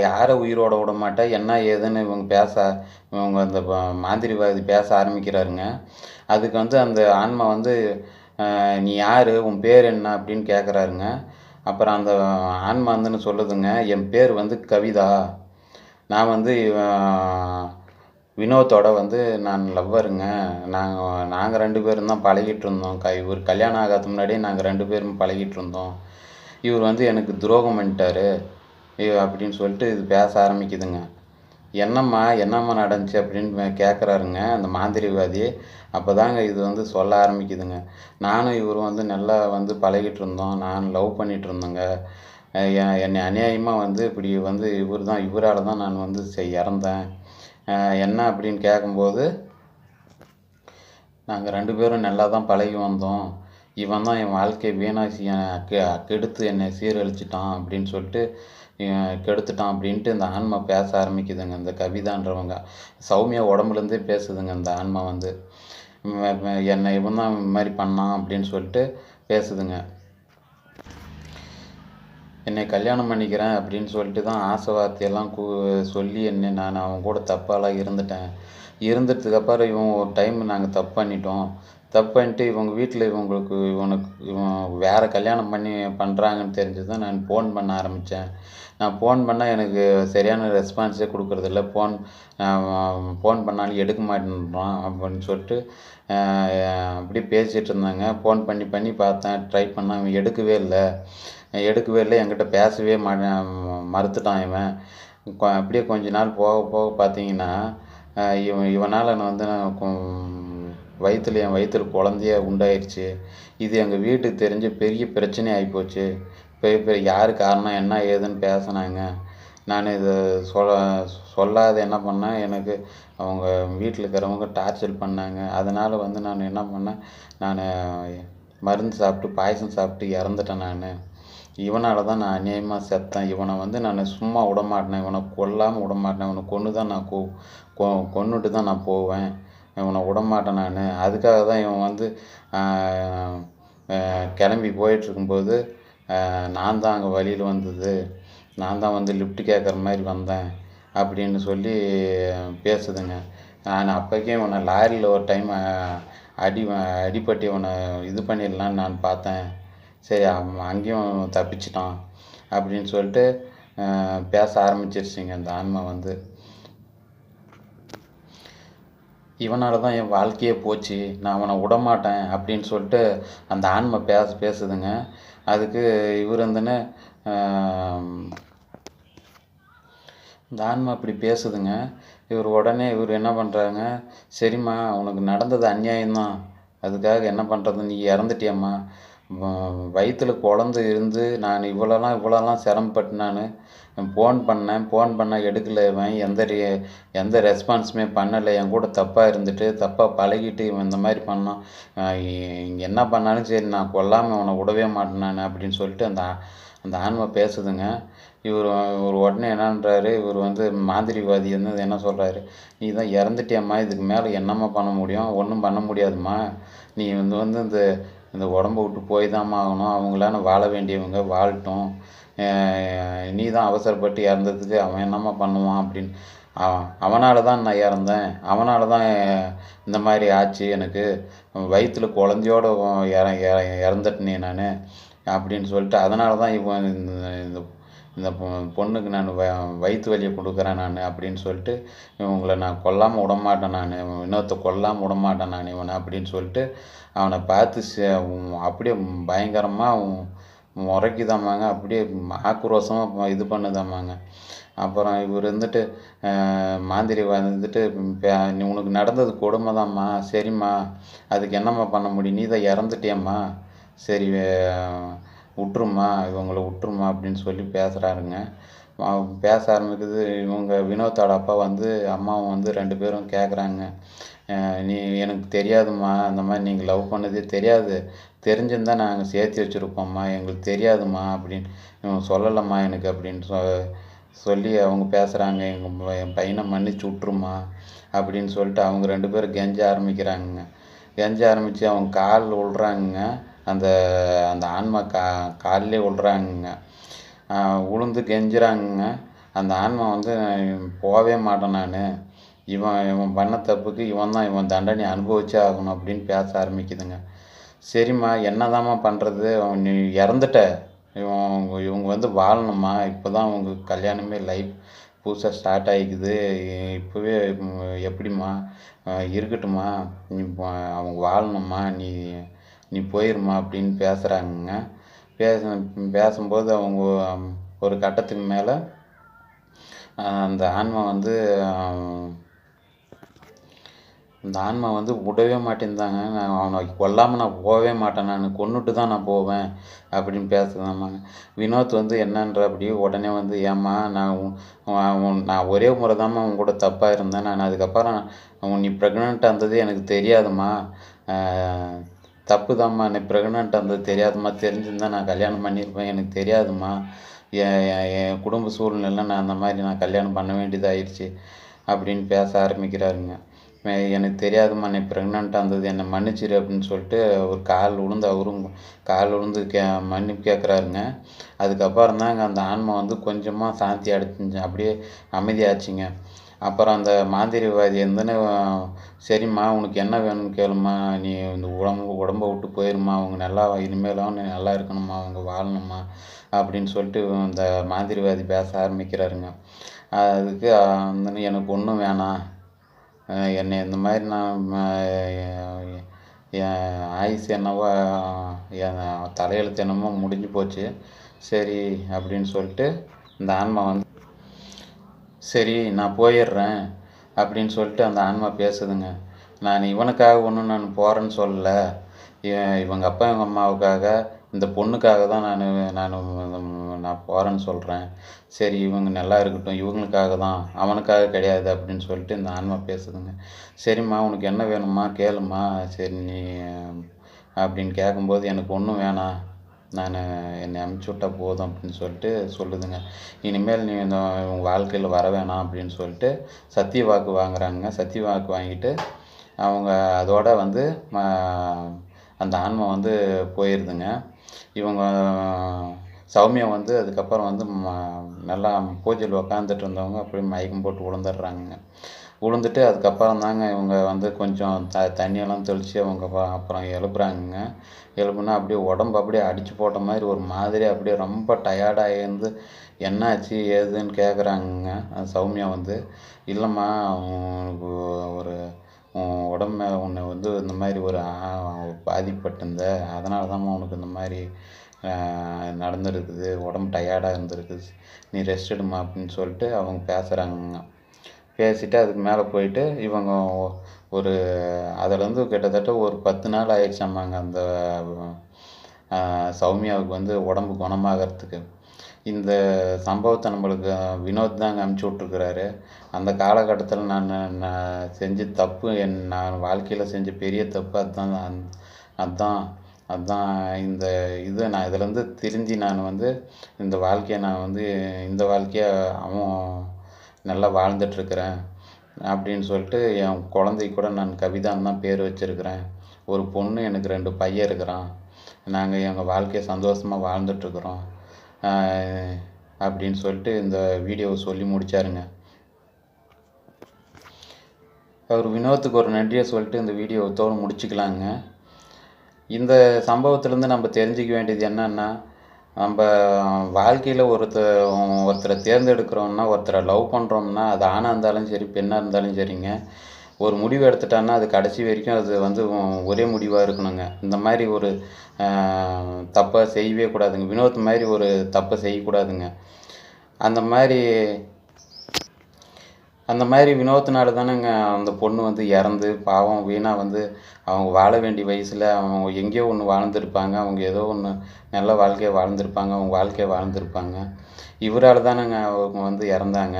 யாரை உயிரோட விடமாட்ட? என்ன ஏதுன்னு இவங்க அந்த மாந்திரிவாதி பேச ஆரம்பிக்கிறாருங்க. அதுக்கு வந்து அந்த ஆன்மா வந்து நீ யார்? உன் பேர் என்ன? அப்படின்னு கேட்குறாருங்க. அப்புறம் அந்த ஆன்மா வந்துன்னு சொல்லுதுங்க, என் பேர் வந்து கவிதா. நான் வந்து வினோத்தோட வந்து நான் லவ்வருங்க. நாங்கள் 2 பேரும் தான் பழகிட்டு இருந்தோம். இவர் கல்யாணம் ஆகாததுக்கு முன்னாடியே நாங்கள் 2 பேரும் பழகிட்டு இருந்தோம். இவர் வந்து எனக்கு துரோகம் பண்ணிட்டாரு அப்படின்னு சொல்லிட்டு இது பேச ஆரம்பிக்குதுங்க. என்னம்மா நடந்துச்சு அப்படின்னு கேட்குறாருங்க அந்த மாந்திரிகவாதி. அப்போ தாங்க இது வந்து சொல்ல ஆரம்பிக்குதுங்க. நானும் இவரும் வந்து நல்லா வந்து பழகிட்டு இருந்தோம். நான் லவ் பண்ணிகிட்டு இருந்தேங்க. என்னை அநியாயமாக வந்து இப்படி வந்து இவரால் தான் நான் வந்து இறந்தேன். என்ன அப்படின்னு கேட்கும்போது, நாங்கள் 2 பேரும் நல்லா தான் பழகி வந்தோம். இவன் தான் என் வாழ்க்கையை வீணாக்கி கெடுத்து என்னை சீரழிச்சிட்டான் அப்படின்னு சொல்லிட்டு கெடுத்துட்டான் அப்படின்ட்டு இந்த ஆன்மா பேச ஆரம்பிக்குதுங்க. இந்த கவிதான்றவங்க சௌமியா உடம்புலேருந்தே பேசுதுங்க. இந்த ஆன்மா வந்து என்னை இவன் தான் இந்த மாதிரி பண்ணான் அப்படின்னு சொல்லிட்டு பேசுதுங்க. என்னை கல்யாணம் பண்ணிக்கிறேன் அப்படின்னு சொல்லிட்டு தான் ஆசை வார்த்தையெல்லாம் சொல்லி நான் அவன் கூட தப்பாலாம் இருந்துட்டேன். இருந்ததுக்கப்புறம் ஒரு டைம் நாங்கள் தப்பு பண்ணிட்டு இவங்க வீட்டில் இவன் வேறு கல்யாணம் பண்ணுறாங்கன்னு தெரிஞ்சு தான் நான் ஃபோன் பண்ண ஆரம்பித்தேன். நான் ஃபோன் பண்ணால் எனக்கு சரியான ரெஸ்பான்ஸே கொடுக்குறதில்ல. ஃபோன் பண்ணாலும் எடுக்க மாட்டேன்றான் அப்படின்னு சொல்லிட்டு அப்படியே பேசிகிட்டு இருந்தாங்க. ஃபோன் பண்ணி பார்த்தேன், ட்ரை பண்ணேன். அவன் எடுக்கவே இல்லை. என்கிட்ட பேசவே மறுத்துட்டான் இவன். அப்படியே கொஞ்ச நாள் போக பார்த்தீங்கன்னா இவனால் நான் வந்து என் வயிற்றுல குழந்தைய உண்டாயிருச்சு. இது எங்கள் வீட்டுக்கு தெரிஞ்ச பெரிய பிரச்சனை ஆகிப்போச்சு. பெரிய யார் காரணம் என்ன ஏதுன்னு பேசினாங்க. நான் இதை சொல்லாத என்ன பண்ணேன், எனக்கு அவங்க வீட்டில் இருக்கிறவங்க டார்ச்சர் பண்ணாங்க. அதனால் வந்து நான் என்ன பண்ணேன், நான் மருந்து சாப்பிட்டு பாய்சன் சாப்பிட்டு இறந்துட்டேன். இவனால் தான் நான் அநியாயமாக செத்தேன். இவனை வந்து நான் சும்மா விடமாட்டேன். இவனை கொல்லாமல் விடமாட்டேன். இவனை கொன்னுட்டு தான் நான் போவேன். இவனை விடமாட்டேன் நான். அதுக்காக தான் இவன் வந்து கிளம்பி போயிட்டுருக்கும்போது நான் தான் அங்கே வழியில் வந்தது. நான் தான் வந்து லிஃப்ட் கேட்குற மாதிரி வந்தேன் அப்படின்னு சொல்லி பேசுதுங்க. நான் அப்போக்கே இவனை லாரியில் ஒரு டைம் அடிபட்டு இவனை இது பண்ணிடலான்னு நான் பார்த்தேன். சரி அங்கேயும் தப்பிச்சிட்டான் அப்படின்னு சொல்லிட்டு பேச ஆரம்பிச்சிருச்சுங்க அந்த ஆன்மா வந்து. இவனால் தான் என் வாழ்க்கையே போச்சு, நான் அவனை விடமாட்டேன் அப்படின்னு சொல்லிட்டு அந்த ஆன்மா பேசுதுங்க. அதுக்கு இவர் வந்துன்னு இந்த ஆன்மா இப்படி பேசுதுங்க. உடனே இவர் என்ன பண்ணுறாங்க, சரிம்மா உனக்கு நடந்தது அநியாயம்தான், அதுக்காக என்ன பண்ணுறது, நீ இறந்துட்டியம்மா. வயிற்றுல குழந்த இருந்து நான் இவ்வளோலாம் சிரமப்பட்டு நான் ஃபோன் பண்ணால் எடுக்கலை. இவன் எந்த ரெஸ்பான்ஸுமே பண்ணலை. என் கூட தப்பாக இருந்துட்டு தப்பாக பழகிட்டு இவன் இந்த மாதிரி பண்ணான். என்ன பண்ணாலும் சரி நான் கொல்லாமல் அவனை விடவே மாட்டேன் அப்படின்னு சொல்லிட்டு அந்த ஆன்மா பேசுதுங்க. இவர் உடனே என்னன்றாரு, இவர் வந்து மாந்திரிவாதி என்ன சொல்கிறாரு, நீ தான் இறந்துட்டியம்மா, இதுக்கு மேலே என்னம்மா பண்ண முடியும், ஒன்றும் பண்ண முடியாதும்மா. நீ வந்து இந்த உடம்பை விட்டு போய் தான்மா ஆகணும். அவங்களான வாழ வேண்டியவங்க வாழட்டும். நீ தான் அவசரப்பட்டு இறந்ததுக்கு அவன் என்னம்மா பண்ணுவான் அப்படின்னு. அவனால் தான் நான் இறந்தேன். அவனால் தான் இந்த மாதிரி ஆச்சு. எனக்கு வயிற்றுல குழந்தையோட இறந்துட்டேனே நான் அப்படின்னு சொல்லிட்டு, அதனால தான் இவன் இந்த பொண்ணுக்கு நான் வயிற்று வலியை கொடுக்குறேன் நான் அப்படின்னு சொல்லிட்டு, இவங்களை நான் கொல்லாமல் விடமாட்டேன், நான் இன்னொருத்த கொல்லாமல் விடமாட்டேன் நான் இவனை அப்படின்னு சொல்லிட்டு அவனை பார்த்து அப்படியே பயங்கரமாக முறைக்குதாமாங்க. அப்படியே ஆக்ரோஷமாக இது பண்ணுதாமாங்க. அப்புறம் இவர் இருந்துட்டு மாந்திரிவாதி வந்துட்டு, உனக்கு நடந்தது கொடுமை தான்மா, சரிம்மா அதுக்கு என்னம்மா பண்ண முடியும், நீ தான் இறந்துட்டியம்மா, சரி விட்டுருமா, இவங்களை விட்டுருமா அப்படின்னு சொல்லி பேசுகிறாருங்க. பேச ஆரம்பிக்குது. இவங்க வினோத்தோட அப்பா வந்து அம்மாவும் வந்து 2 பேரும் கேட்குறாங்க, நீ எனக்கு தெரியாதும்மா, அந்த மாதிரி நீங்கள் லவ் பண்ணதே தெரியாது, தெரிஞ்சிருந்தால் நாங்கள் சேர்த்து வச்சுருப்போம்மா, எங்களுக்கு தெரியாதும்மா அப்படின்னு இவன் சொல்லலைம்மா எனக்கு அப்படின்னு சொல்லி அவங்க பேசுகிறாங்க. என் பையனை மன்னிச்சு விட்ருமா அப்படின்னு சொல்லிட்டு அவங்க 2 பேரும் கெஞ்ச ஆரம்பிக்கிறாங்க. கெஞ்ச ஆரம்பித்து அவங்க கால் விழுறாங்க. அந்த அந்த ஆன்மா காலிலே விழுறாங்க. உளுந்து கெஞ்சுறாங்க. அந்த ஆன்மா வந்து போகவே மாட்டேன் நான், இவன் பண்ண தப்புக்கு இவன் தண்டனை அனுபவிச்சே ஆகணும் அப்படின்னு பேச ஆரம்பிக்குதுங்க. சரிம்மா என்னதாம்மா பண்ணுறது, நீ இறந்துட்ட, இவங்க வந்து வாழணும்மா, இப்போ தான் அவங்க கல்யாணமே லைஃப் புதுசாக ஸ்டார்ட் ஆகிக்குது, இப்போவே எப்படிம்மா இருக்கட்டும்மா, நீ அவங்க வாழணும்மா, நீ போயிருமா அப்படின்னு பேசுகிறாங்க. பேசும்போது அவங்க ஒரு கட்டத்துக்கு மேலே அந்த ஆன்மா வந்து விடவே மாட்டேன்தாங்க. அவனை கொல்லாமல் நான் போகவே மாட்டேன், நான் கொன்னுட்டு தான் நான் போவேன் அப்படின்னு பேசுதாம்மாங்க. வினோத் வந்து என்னன்ற அப்படி உடனே வந்து ஏம்மா நான் ஒரே முறை தாம்மா உன் கூட தப்பாக இருந்தேன், நான் அதுக்கப்புறம் நீ ப்ரெக்னெண்ட்டாக இருந்தது எனக்கு தெரியாதும்மா, தப்பு தாம்மா, நீ ப்ரெக்னெண்ட்டாக இருந்தது தெரியாதும்மா, தெரிஞ்சிருந்தால் நான் கல்யாணம் பண்ணியிருப்பேன், எனக்கு தெரியாதும்மா, என் குடும்ப சூழ்நிலை நான் அந்த மாதிரி நான் கல்யாணம் பண்ண வேண்டியதாகிடுச்சு அப்படின்னு பேச ஆரம்பிக்கிறாருங்க. எனக்கு தெரியாதும்மா, நீ ப்ரெக்னெண்ட்டாக இருந்தது, என்னை மன்னிச்சிரு அப்படின்னு சொல்லிட்டு ஒரு அவரும் கால் விழுந்து மன்னிப்பு கேட்குறாருங்க. அதுக்கப்புறம் தாங்க அந்த ஆன்மா வந்து கொஞ்சமாக சாந்தி அடைஞ்சிச்சு, அப்படியே அமைதியாச்சுங்க. அப்புறம் அந்த மாந்திரிகவாதி இருந்துன்னு, சரிம்மா உனக்கு என்ன வேணும்னு கேளும்மா, நீ இந்த உடம்பை விட்டு போயிருமா, அவங்க நல்லா இனிமேலும் நீ நல்லா இருக்கணும்மா, அவங்க வாழணும்மா அப்படின்னு சொல்லிட்டு இந்த மாந்திரிகவாதி பேச ஆரம்பிக்கிறாருங்க. அதுக்கு எனக்கு ஒன்றும் வேணாம், என்னை இந்த மாதிரி நான் என் ஆயுசு என்னவோ என் தலையெழுத்து என்னமோ முடிஞ்சு போச்சு, சரி அப்படின்னு சொல்லிட்டு இந்த ஆன்மா வந்து சரி நான் போயிடுறேன் அப்படின்னு சொல்லிட்டு அந்த ஆன்மா பேசுதுங்க. நான் இவனுக்காக ஒன்றும் நான் போகிறேன்னு சொல்லலை, இவங்க அப்பா இவங்க அம்மாவுக்காக, இந்த பொண்ணுக்காக தான் நான் போகிறேன்னு சொல்கிறேன், சரி இவங்க நல்லா இருக்கட்டும், இவங்களுக்காக தான், அவனுக்காக கிடையாது அப்படின்னு சொல்லிட்டு இந்த ஆன்மா பேசுதுங்க. சரிம்மா உனக்கு என்ன வேணும்மா கேளும்மா, சரி நீ அப்படின்னு கேட்கும்போது எனக்கு ஒன்றும் வேணாம், என்னை அனுப்பிச்சி விட்டா போதும் அப்படின்னு சொல்லிட்டு சொல்லுதுங்க. இனிமேல் நீ உங்கள் வாழ்க்கையில் வர வேணாம் அப்படின்னு சொல்லிட்டு சத்திய வாக்கு வாங்குறாங்க. சத்திய வாக்கு வாங்கிட்டு அவங்க அதோட வந்து அந்த ஆன்மா வந்து போயிடுதுங்க. இவங்க சௌமியா வந்து அதுக்கப்புறம் வந்து நல்லா பூஜையில் உக்காந்துட்டு இருந்தவங்க அப்படியே மயக்கம் போட்டு விழுந்துடுறாங்க. விழுந்துட்டு அதுக்கப்புறம் தாங்க இவங்க வந்து கொஞ்சம் தண்ணியெல்லாம் தெளித்து அவங்க அப்புறம் எழுப்புறாங்க. எழுப்புனா அப்படியே உடம்பு அப்படியே அடித்து போட்ட மாதிரி ஒரு மாதிரி அப்படியே ரொம்ப டயர்டாக இருந்து என்னாச்சு ஏதுன்னு கேட்குறாங்க. சௌமியா வந்து இல்லைம்மா உனக்கு ஒரு உடம்பு மேலே உன்னை வந்து இந்த மாதிரி ஒரு பாதிப்பட்டிருந்த, அதனால தான்மா உனக்கு இந்த மாதிரி நடந்துருக்குது, உடம்பு டயர்டாக இருந்திருக்குது, நீ ரெஸ்ட் எடுமா அப்படின்னு சொல்லிட்டு அவங்க பேசுகிறாங்க. பேசிவிட்டு அதுக்கு மேலே போயிட்டு இவங்க ஒரு அதிலேருந்து கிட்டத்தட்ட ஒரு 10 நாள் ஆயிடுச்சாமாங்க அந்த சௌமியாவுக்கு வந்து உடம்பு குணமாகறதுக்கு. இந்த சம்பவத்தை நம்மளுக்கு வினோத் தாங்க அனுப்பிச்சி விட்ருக்குறாரு. அந்த காலகட்டத்தில் நான் செஞ்ச தப்பு, நான் வாழ்க்கையில் செஞ்ச பெரிய தப்பு அதுதான் இந்த நான் இதிலேருந்து திருந்தி நான் வந்து இந்த வாழ்க்கையை அவன் நல்லா வாழ்ந்துட்டுருக்கிறேன் அப்படின்னு சொல்லிட்டு என் குழந்தைக்கு கூட நான் கவிதான்னு தான் பேர் வச்சுருக்கிறேன். ஒரு பொண்ணு, எனக்கு 2 பையன் இருக்கிறான், நாங்கள் எங்கள் வாழ்க்கையை சந்தோஷமாக வாழ்ந்துட்டுருக்குறோம் அப்படின்னு சொல்லிட்டு இந்த வீடியோவை சொல்லி முடித்தாருங்க. அவர் வினோத்துக்கு ஒரு நன்றியை சொல்லிட்டு இந்த வீடியோத்தோடு முடிச்சுக்கலாங்க. இந்த சம்பவத்திலேருந்து நம்ம தெரிஞ்சிக்க வேண்டியது என்னென்னா, நம்ம வாழ்க்கையில் ஒருத்தரை தேர்ந்தெடுக்கிறோம்னா, ஒருத்தரை லவ் பண்ணுறோம்னா, அது ஆணாக இருந்தாலும் சரி பெண்ணாக இருந்தாலும் சரிங்க, ஒரு முடிவு எடுத்துட்டான்னா அது கடைசி வரைக்கும் அது வந்து ஒரே முடிவாக இருக்கணுங்க. இந்த மாதிரி ஒரு தப்பை செய்யவே கூடாதுங்க. வினோத் மாதிரி ஒரு தப்பை செய்யக்கூடாதுங்க. அந்த மாதிரி வினோத்தினால தானேங்க அந்த பொண்ணு வந்து இறந்து பாவம் வீணாக வந்து அவங்க வாழ வேண்டிய வயசில் அவங்க எங்கேயோ ஒன்று வாழ்ந்துருப்பாங்க, அவங்க ஏதோ ஒன்று நல்ல வாழ்க்கையை வாழ்ந்துருப்பாங்க, அவங்க வாழ்க்கையை வாழ்ந்துருப்பாங்க. இவரால் தானேங்க அவங்க வந்து இறந்தாங்க.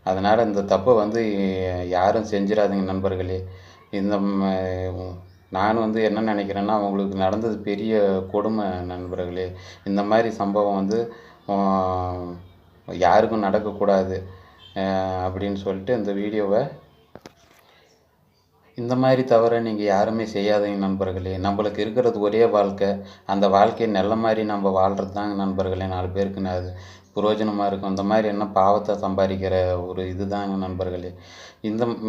அதனால் இந்த தப்பை வந்து யாரும் செஞ்சிடாதீங்க நண்பர்களே. இந்த நான் வந்து என்ன நினைக்கிறேன்னா, அவங்களுக்கு நடந்தது பெரிய கொடுமை நண்பர்களே. இந்த மாதிரி சம்பவம் வந்து யாருக்கும் நடக்கக்கூடாது அப்படின்னு சொல்லிட்டு இந்த வீடியோவை இந்த மாதிரி தவிர நீங்கள் யாருமே செய்யாதீங்க நண்பர்களே. நம்மளுக்கு இருக்கிறது ஒரே வாழ்க்கை. அந்த வாழ்க்கையை நல்ல மாதிரி நம்ம வாழ்கிறது தாங்க நண்பர்களே 4 பேருக்கு அது பிரயோஜனமாக இருக்கும். இந்த மாதிரி என்ன பாவத்தை சம்பாதிக்கிற ஒரு இதுதாங்க நண்பர்களே.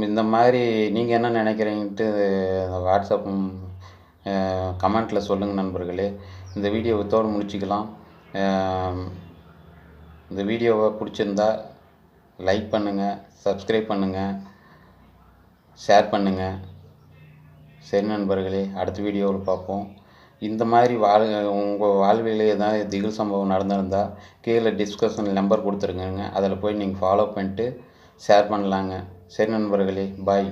இந்த மாதிரி நீங்கள் என்ன நினைக்கிறீங்கன்ட்டு வாட்ஸ்அப் கமெண்ட்டில் சொல்லுங்கள் நண்பர்களே. இந்த வீடியோ இதோடு முடிச்சுக்கலாம். இந்த வீடியோவை பிடிச்சிருந்தா லைக் பண்ணுங்கள், சப்ஸ்கிரைப் பண்ணுங்கள், ஷேர் பண்ணுங்கள். சரி நண்பர்களே, அடுத்த வீடியோவில் பார்ப்போம். இந்த மாதிரி உங்கள் வாழ்விலே ஏதாவது திகில் சம்பவம் நடந்திருந்தால் கீழே டிஸ்கஷன் நம்பர் கொடுத்துருக்கேங்க. அதில் போய் நீங்கள் ஃபாலோ பண்ணிட்டு ஷேர் பண்ணலாங்க. சரி நண்பர்களே, பாய்.